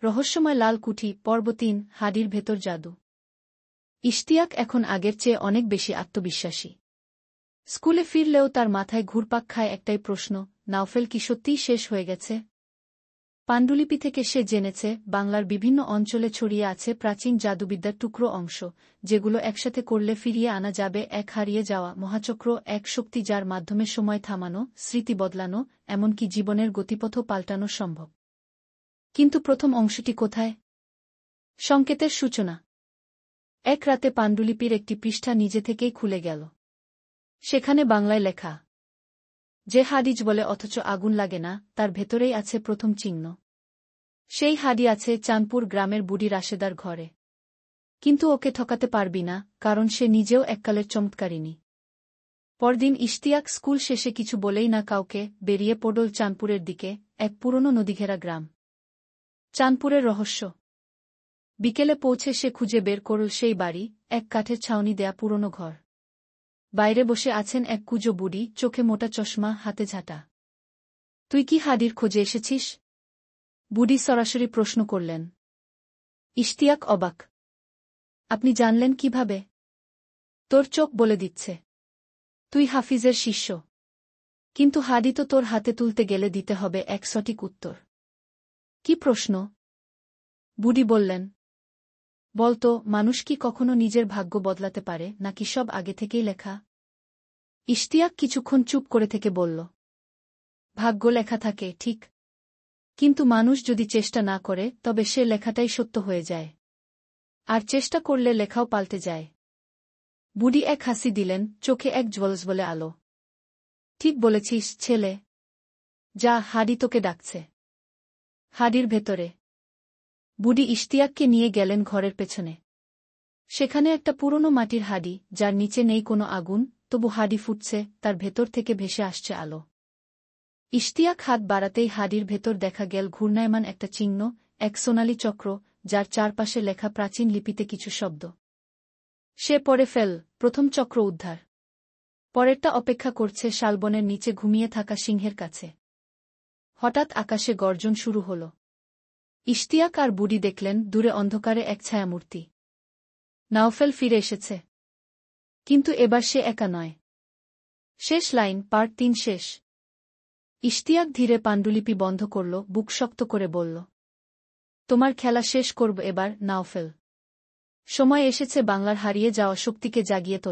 রহস্যময় লাল কুঠি পর্ব ৩ হাডির ভেতর জাদু। ইশতিয়াক এখন আগের চেয়ে অনেক বেশি আত্মবিশ্বাসী। স্কুলে ফিরলেও তার মাথায় ঘুরপাক খায় একটাই প্রশ্ন, নাওফেল কি সত্যিই শেষ হয়ে গেছে? পাণ্ডুলিপি থেকে সে জেনেছে বাংলার বিভিন্ন অঞ্চলে ছড়িয়ে আছে প্রাচীন জাদুবিদ্যার টুকরো অংশ, যেগুলো একসাথে করলে ফিরিয়ে আনা যাবে এক হারিয়ে যাওয়া মহাচক্র, এক শক্তি যার মাধ্যমে সময় থামানো, স্মৃতি বদলানো, এমনকি জীবনের গতিপথও পাল্টানো সম্ভব। কিন্তু প্রথম অংশটি কোথায়? সংকেতের সূচনা। এক রাতে পাণ্ডুলিপির একটি পৃষ্ঠা নিজে থেকেই খুলে গেল। সেখানে বাংলায় লেখা, যে হাদিজ বলে অথচ আগুন লাগে না, তার ভেতরেই আছে প্রথম চিহ্ন। সেই হাদি আছে চাঁদপুর গ্রামের বুড়ি রাশেদার ঘরে। কিন্তু ওকে ঠকাতে পারবি না, কারণ সে নিজেও এককালের চমৎকারিনী। পরদিন ইশতিয়াক স্কুল শেষে কিছু বলেই না কাউকে বেরিয়ে পড়ল চাঁদপুরের দিকে, এক পুরনো নদীঘেরা গ্রাম। চাঁদপুরের রহস্য। বিকেলে পৌঁছে সে খুঁজে বের করল সেই বাড়ি, এক কাঠের ছাউনি দেয়া পুরনো ঘর। বাইরে বসে আছেন এক কুঁজো বুড়ি, চোখে মোটা চশমা, হাতে ঝাঁটা। তুই কি হাদির খোঁজে এসেছিস? বুড়ি সরাসরি প্রশ্ন করলেন। ইশতিয়াক অবাক। আপনি জানলেন কিভাবে? তোর চোখ বলে দিচ্ছে। তুই হাফিজের শিষ্য। কিন্তু হাদি তো তোর হাতে তুলতে গেলে দিতে হবে এক সঠিক উত্তর। কি প্রশ্ন? বুড়ি বললেন। বলতো, মানুষ কি কখনো নিজের ভাগ্য বদলাতে পারে, নাকি সব আগে থেকেই লেখা? ইশতিয়াক কিছুক্ষণ চুপ করে থেকে বলল, ভাগ্য লেখা থাকে ঠিক, কিন্তু মানুষ যদি চেষ্টা না করে তবে সে লেখাটাই সত্য হয়ে যায়। আর চেষ্টা করলে লেখাও পাল্টে যায়। বুড়ি এক হাসি দিলেন, চোখে এক জ্বলজ্বলে আলো। ঠিক বলেছিস ছেলে। যা, হাদি তোকে ডাকছে। হাদির ভেতরে। বুড়ি ইশতিয়াককে নিয়ে গেলেন ঘরের পেছনে। সেখানে একটা পুরনো মাটির হাডি, যার নিচে নেই কোনো আগুন, তবু হাডি ফুটছে, তার ভেতর থেকে ভেসে আসছে আলো। ইশতিয়াক হাত বাড়াতেই হাডির ভেতর দেখা গেল ঘূর্ণায়মান একটা চিহ্ন, এক সোনালি চক্র, যার চারপাশে লেখা প্রাচীন লিপিতে কিছু শব্দ। সে পড়ে ফেল, প্রথম চক্র উদ্ধার। পরেরটা অপেক্ষা করছে শালবনের নিচে ঘুমিয়ে থাকা সিংহের কাছে। হঠাৎ আকাশে গর্জন শুরু হল। ইশতিয়াক আর বুড়ি দেখলেন দূরে অন্ধকারে এক ছায়ামূর্তি। নাওফেল ফিরে এসেছে। কিন্তু এবার সে একা নয়। শেষ লাইন, পার্ট ৩ শেষ। ইশতিয়াক ধীরে পাণ্ডুলিপি বন্ধ করল, বুক শক্ত করে বলল, তোমার খেলা শেষ করব এবার, নাওফেল। সময় এসেছে বাংলার হারিয়ে যাওয়া শক্তিকে জাগিয়ে তোলা।